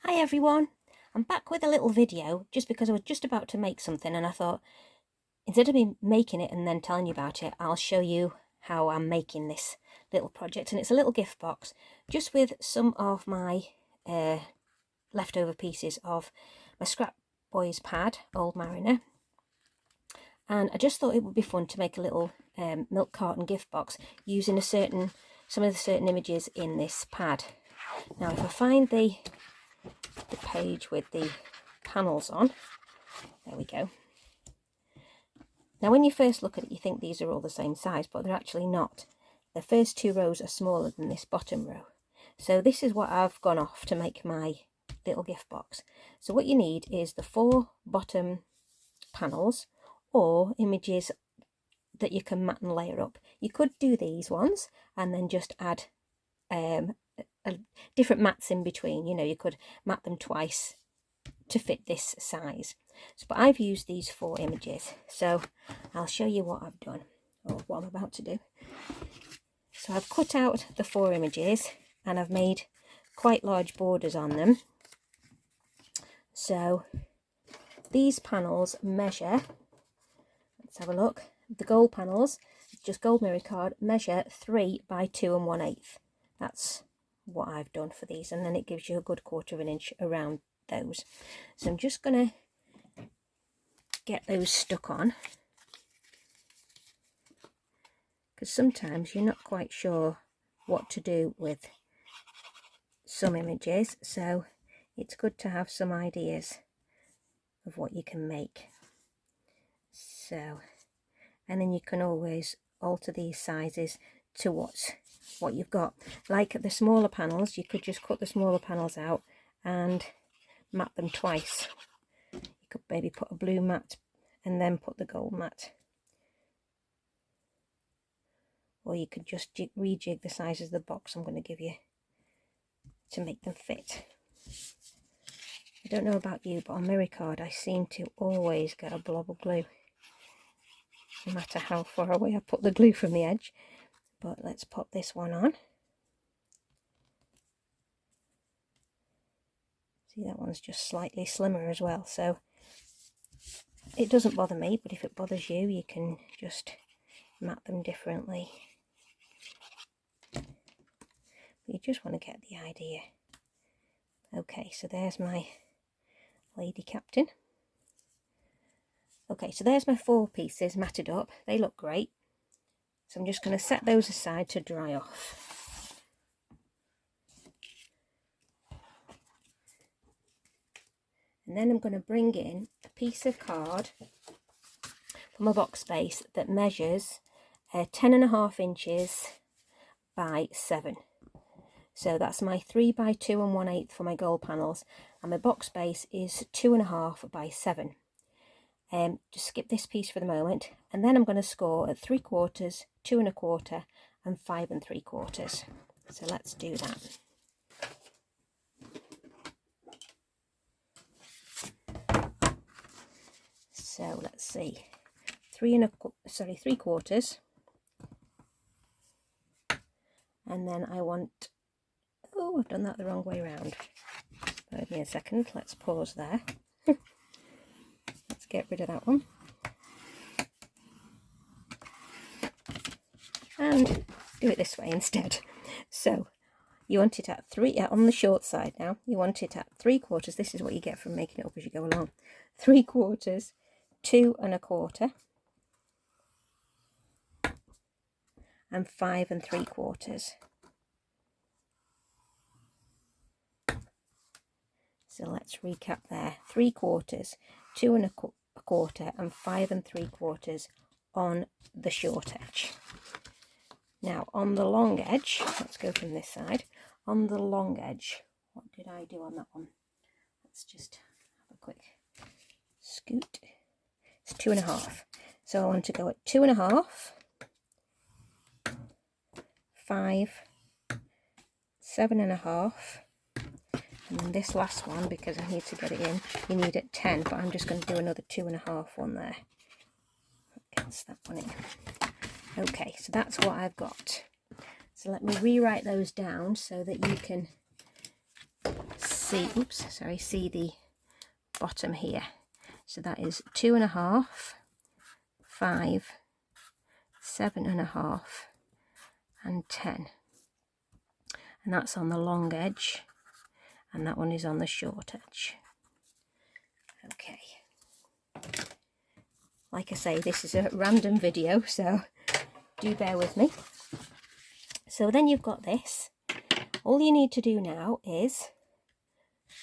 Hi everyone, I'm back with a little video just because I was just about to make something and I thought instead of me making it and then telling you about it, I'll show you how I'm making this little project. And it's a little gift box just with some of my leftover pieces of my ScrapBoys pad, Old Marina. And I just thought it would be fun to make a little milk carton gift box using some of the certain images in this pad. Now if I find the page with the panels on, there we go. Now when you first look at it you think these are all the same size, but they're actually not. The first two rows are smaller than this bottom row. So this is what I've gone off to make my little gift box. So what you need is the 4 bottom panels or images that you can mat and layer up. You could do these ones and then just add different mats in between. You know, you could mat them twice to fit this size. So, but I've used these 4 images, so I'll show you what I've done or what I'm about to do. So I've cut out the 4 images and I've made quite large borders on them. So these panels measure, let's have a look, the gold panels, just Gold Mirri Card, measure 3 by 2 1/8. That's what I've done for these, and then it gives you a good 1/4 of an inch around those. So I'm just going to get those stuck on, because sometimes you're not quite sure what to do with some images, so it's good to have some ideas of what you can make. So, and then you can always alter these sizes to what you've got. Like the smaller panels, you could just cut the smaller panels out and mat them twice. You could maybe put a blue mat and then put the gold mat, or you could just rejig the sizes of the box I'm going to give you to make them fit. I don't know about you, but on Mirri Card I seem to always get a blob of glue no matter how far away I put the glue from the edge. But let's pop this one on. See, that one's just slightly slimmer as well, so it doesn't bother me, but if it bothers you, you can just mat them differently. But you just want to get the idea. Okay, so there's my lady captain. Okay, so there's my 4 pieces matted up. They look great. So I'm just going to set those aside to dry off. And then I'm going to bring in a piece of card from a box base that measures 10.5 inches by 7. So that's my 3 by 2 1/8 for my gold panels, and my box base is 2.5 by 7. Just skip this piece for the moment, and then I'm going to score at 3/4, 2 1/4 and 5 3/4. So let's do that. So let's see, 3/4, and then I want, oh, I've done that the wrong way around. Give me a second, let's pause there. Let's get rid of that one and do it this way instead. So you want it at 3 on the short side. Now you want it at 3/4. This is what you get from making it up as you go along. 3/4, 2 1/4 and 5 3/4. So let's recap there. 3/4, 2 1/4 and 5 3/4 on the short edge. Now on the long edge, let's go from this side. On the long edge, what did I do on that one? Let's just have a quick scoot. It's 2.5. So I want to go at 2.5, 5, 7.5. And then this last one, because I need to get it in, you need at 10, but I'm just going to do another 2.5 one there against that one in. Okay, so that's what I've got. So let me rewrite those down so that you can see, oops, sorry, see the bottom here. So that is 2.5, 5, 7.5 and 10. And that's on the long edge, and that one is on the short edge. Okay. Like I say, this is a random video, so do bear with me. So then you've got this. All you need to do now is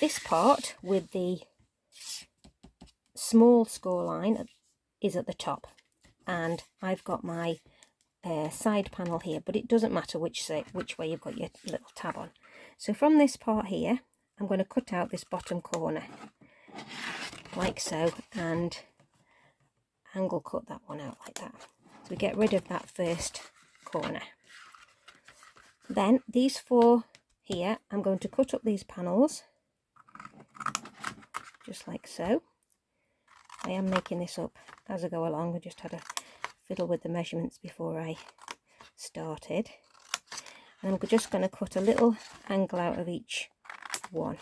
this part with the small score line is at the top, and I've got my side panel here, but it doesn't matter which way you've got your little tab on. So from this part here, I'm going to cut out this bottom corner like so, and angle cut that one out like that. So we get rid of that first corner. Then these 4 here, I'm going to cut up these panels just like so. I am making this up as I go along. I just had a fiddle with the measurements before I started. And I'm just going to cut a little angle out of each one.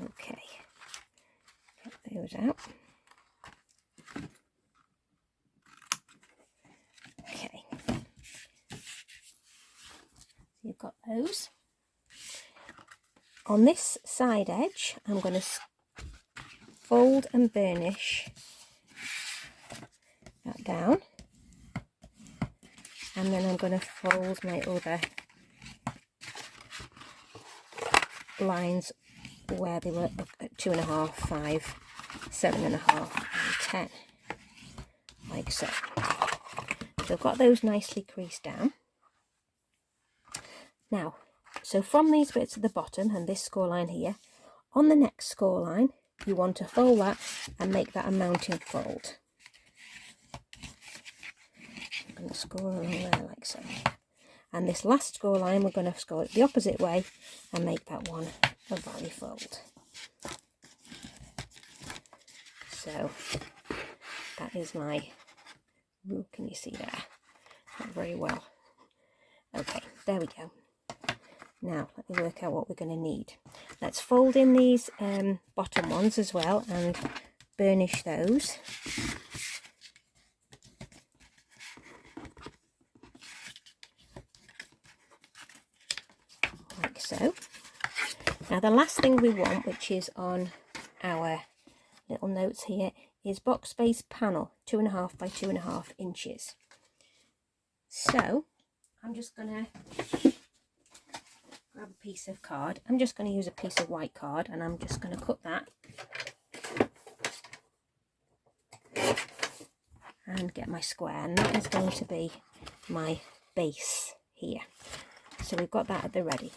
Okay, get those out. Okay, so you've got those. On this side edge, I'm going to fold and burnish that down, and then I'm going to fold my other lines where they were at 2.5, 5, 7.5 and 10, like so. So I've got those nicely creased down. Now, so from these bits at the bottom and this score line here, on the next score line, you want to fold that and make that a mounting fold. I'm going to score along there like so. And this last score line, we're going to score it the opposite way and make that one a valley fold. So that is my, ooh, can you see there? Not very well. Okay, there we go. Now let me work out what we're going to need. Let's fold in these bottom ones as well and burnish those. Like so. Now the last thing we want, which is on our little notes here, is box space panel, 2.5 by 2.5 inches. So I'm just going to grab a piece of card. I'm just going to use a piece of white card, and I'm just going to cut that and get my square, and that is going to be my base here. So we've got that at the ready.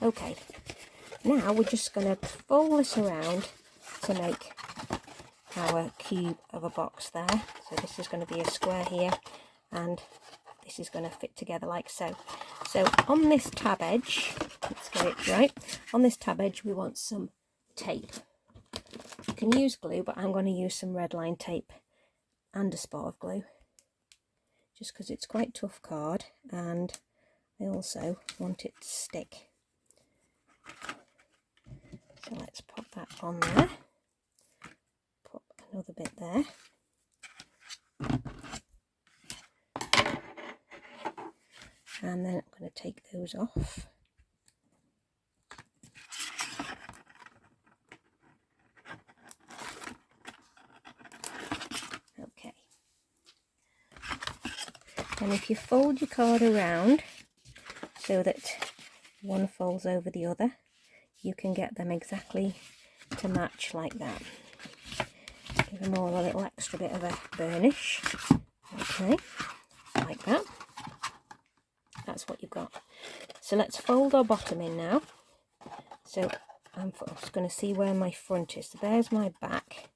Okay, now we're just going to fold this around to make our cube of a box there. So this is going to be a square here, and this is going to fit together like so. So on this tab edge, let's get it right, on this tab edge we want some tape. You can use glue, but I'm going to use some red line tape and a spot of glue, just because it's quite tough card and I also want it to stick. So let's pop that on there, pop another bit there. And then I'm going to take those off. Okay. And if you fold your card around so that one folds over the other, you can get them exactly to match like that. Give them all a little extra bit of a burnish. Okay, like that. That's what you've got. So let's fold our bottom in now. So I'm just going to see where my front is. So there's my back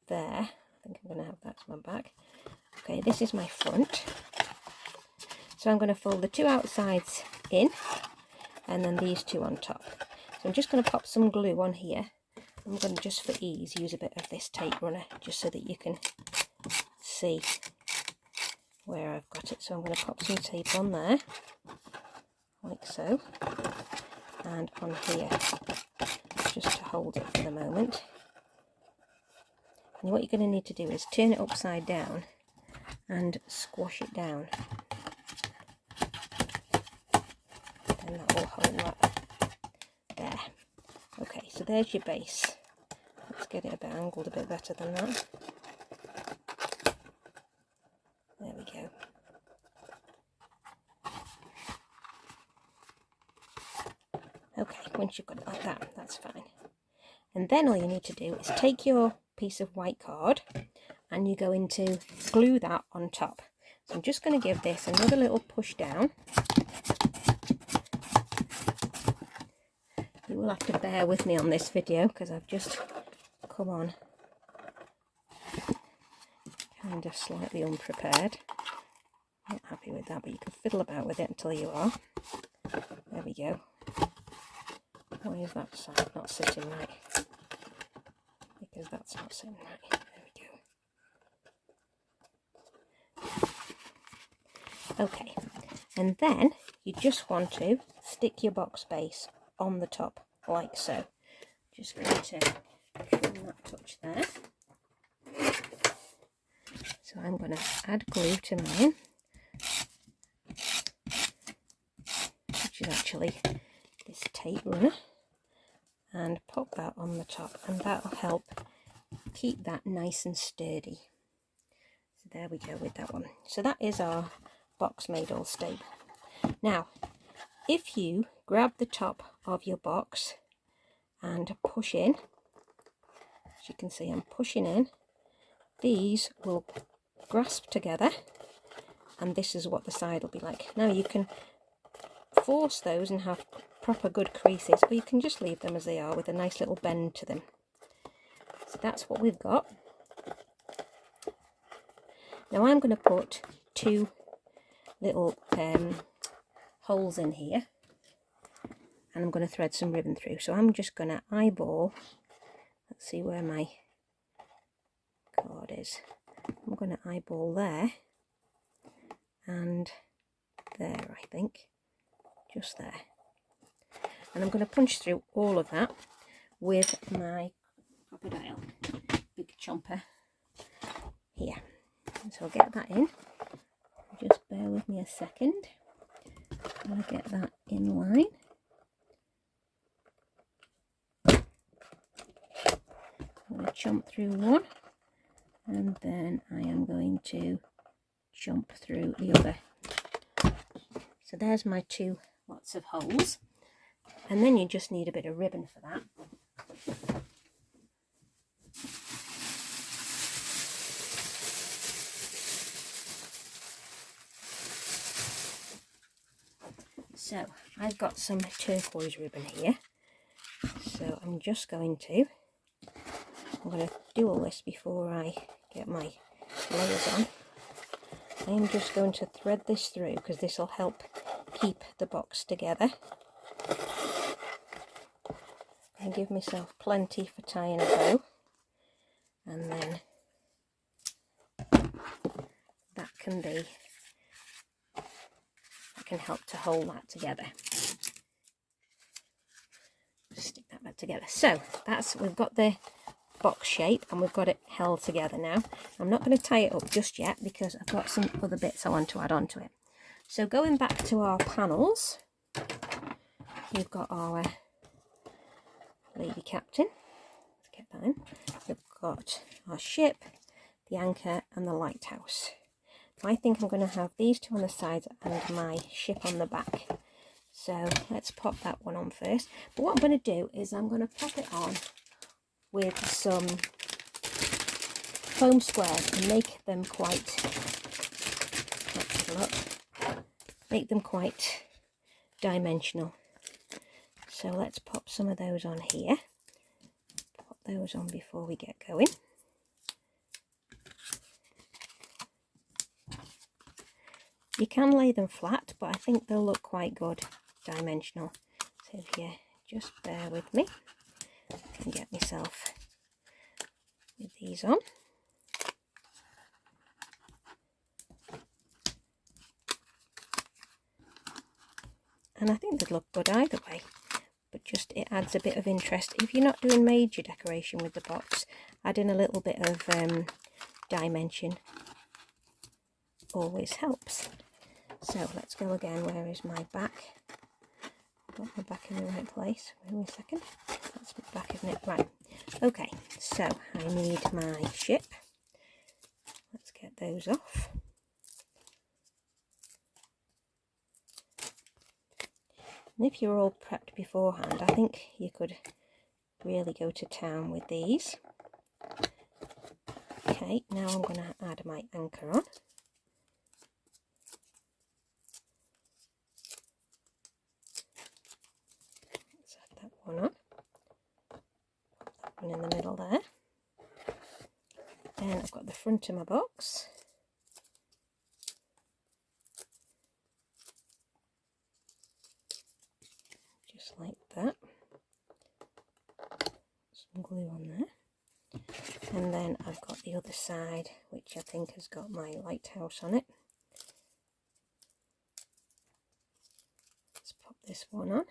there. I think I'm going to have that's my back. Okay, this is my front. So I'm going to fold the two outsides in and then these two on top. So I'm just going to pop some glue on here I'm going to, just for ease, use a bit of this tape runner just so that you can see where I've got it. So I'm going to pop some tape on there, like so, and on here, just to hold it for the moment. And what you're going to need to do is turn it upside down and squash it down. And that will hold that there. Okay, so there's your base. Let's get it a bit angled a bit better than that. There we go. Okay, once you've got it like that, that's fine. And then all you need to do is take your piece of white card and you're going to glue that on top. So I'm just going to give this another little push down. You will have to bear with me on this video because I've just come on kind of slightly unprepared. Not happy with that, but you can fiddle about with it until you are. There we go. Why is that side not sitting right? Because that's not sitting right. There we go. Okay, and then you just want to stick your box base on the top, like so. Just going to trim that touch there. So I'm going to add glue to mine, which is actually this tape runner, and pop that on the top, and that'll help keep that nice and sturdy. So there we go with that one. So that is our box made all stable. Now, if you grab the top of your box and push in, as you can see I'm pushing in, these will grasp together, and this is what the side will be like. Now you can force those and have proper good creases, or you can just leave them as they are with a nice little bend to them. So that's what we've got. Now I'm going to put two little holes in here, and I'm going to thread some ribbon through. So I'm just going to eyeball, let's see where my card is. I'm going to eyeball there and there, I think, just there. And I'm going to punch through all of that with my crocodile big chomper here. So I'll get that in. Just bear with me a second. I'll get that in line. I'm going to chomp through one, and then I am going to jump through the other. So there's my two lots of holes, and then you just need a bit of ribbon for that. So I've got some turquoise ribbon here, so I'm just going to do all this before I get my layers on. I'm just going to thread this through because this will help keep the box together, and give myself plenty for tying a bow, and then that can help to hold that together. Stick that back together. So we've got the box shape and we've got it held together now. I'm not going to tie it up just yet because I've got some other bits I want to add on to it. So going back to our panels, we've got our lady captain. Let's get that in. We've got our ship, the anchor and the lighthouse. I think I'm going to have these two on the sides and my ship on the back. So let's pop that one on first. But what I'm going to do is I'm going to pop it on with some foam squares and make them quite, let's have a look, make them quite dimensional. So let's pop some of those on here. Pop those on before we get going. You can lay them flat, but I think they'll look quite good dimensional. So if you just bear with me, can get myself with these on. And I think they'd look good either way, but just it adds a bit of interest. If you're not doing major decoration with the box, adding a little bit of dimension always helps. So let's go again. Where is my back? Got my back in the right place. Wait a second. That's my back, isn't it? Right. Okay, so I need my ship. Let's get those off. And if you're all prepped beforehand, I think you could really go to town with these. Okay, now I'm going to add my anchor on. Let's add that one on. Put that one in the middle there. Then I've got the front of my box. Just like that. Some glue on there. And then I've got the other side, which I think has got my lighthouse on it. Let's pop this one on.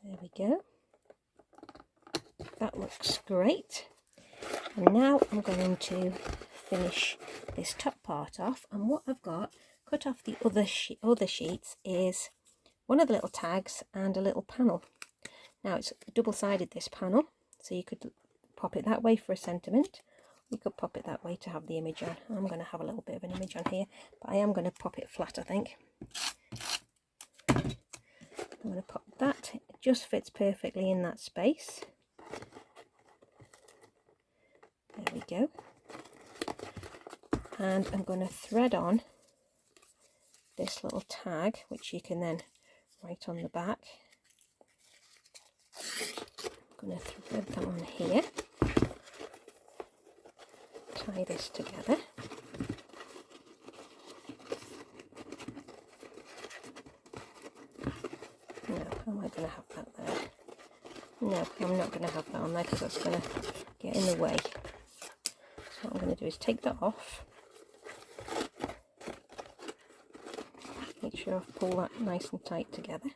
There we go. That looks great. And now I'm going to finish this top part off. And what I've got cut off the other sheets is one of the little tags and a little panel. Now it's double-sided, this panel, so you could pop it that way for a sentiment. You could pop it that way to have the image on. I'm going to have a little bit of an image on here, but I am going to pop it flat, I think. I'm going to pop that. It just fits perfectly in that space. There we go. And I'm going to thread on this little tag, which you can then write on the back. I'm going to thread that on here, tie this together, no, am I going to have that there? No, I'm not going to have that on there because that's going to get in the way. So what I'm going to do is take that off, make sure I pull that nice and tight together.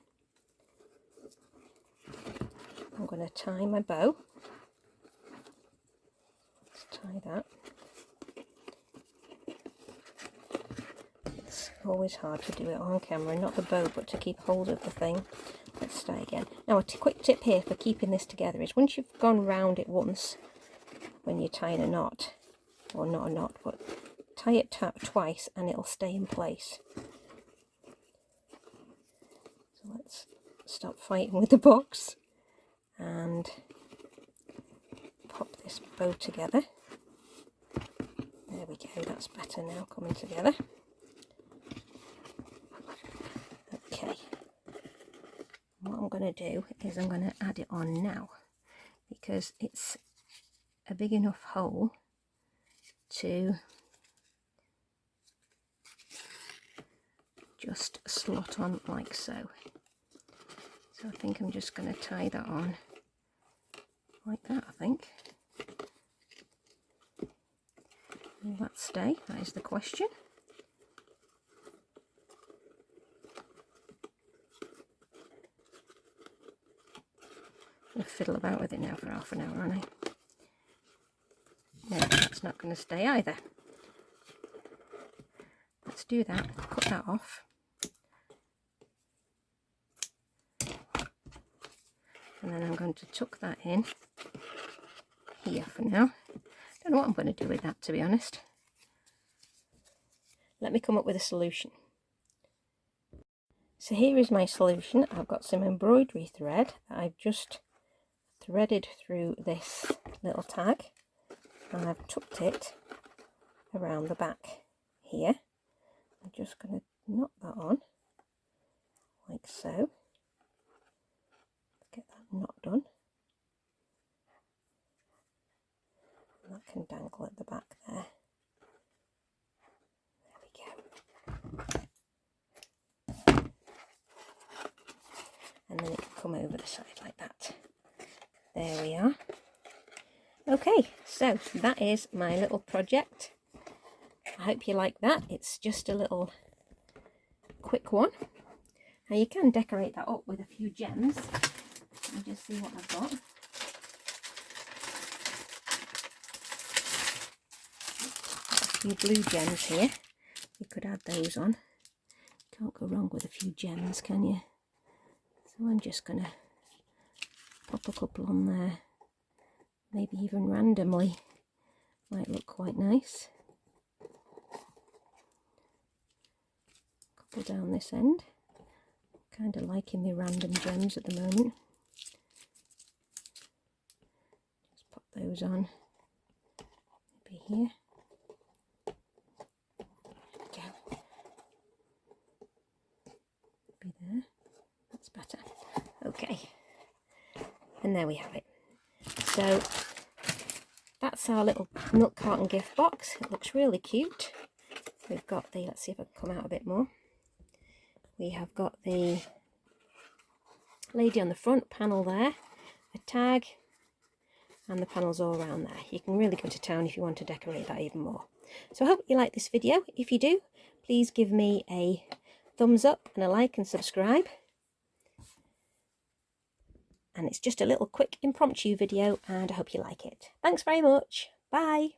I'm going to tie my bow. Let's tie that. It's always hard to do it on camera, not the bow, but to keep hold of the thing. Let's start again. Now a quick tip here for keeping this together is once you've gone round it once, when you're tying a knot, or not a knot, but tie it twice and it'll stay in place. So let's stop fighting with the box and pop this bow together. There we go, that's better now, coming together. Okay, what I'm going to do is I'm going to add it on now, because it's a big enough hole to just slot on like so. So I think I'm just going to tie that on like that, I think. Will that stay? That is the question. I'm going to fiddle about with it now for half an hour, aren't I? No, that's not going to stay either. Let's do that. Cut that off. And then I'm going to tuck that in here for now. Don't know what I'm going to do with that, to be honest. Let me come up with a solution. So here is my solution. I've got some embroidery thread that I've just threaded through this little tag, and I've tucked it around the back here. I'm just going to knot that on like so. Get that knot done. And that can dangle at the back there. There we go. And then it can come side like that. There we are. Okay, so that is my little project. I hope you like that. It's just a little quick one. Now you can decorate that up with a few gems. Let me just see what I've got. A few blue gems here. You could add those on. Can't go wrong with a few gems, can you? So I'm just going to pop a couple on there. Maybe even randomly. Might look quite nice. Couple down this end. Kind of liking my random gems at the moment. Just pop those on. Maybe here. There we go. Maybe there. That's better. Okay. And there we have it. So that's our little milk carton gift box. It looks really cute. We've got the, let's see if I can come out a bit more. We have got the lady on the front panel there, a tag, and the panels all around there. You can really go to town if you want to decorate that even more. So I hope you like this video. If you do, please give me a thumbs up and a like and subscribe. And it's just a little quick impromptu video, and I hope you like it. Thanks very much. Bye.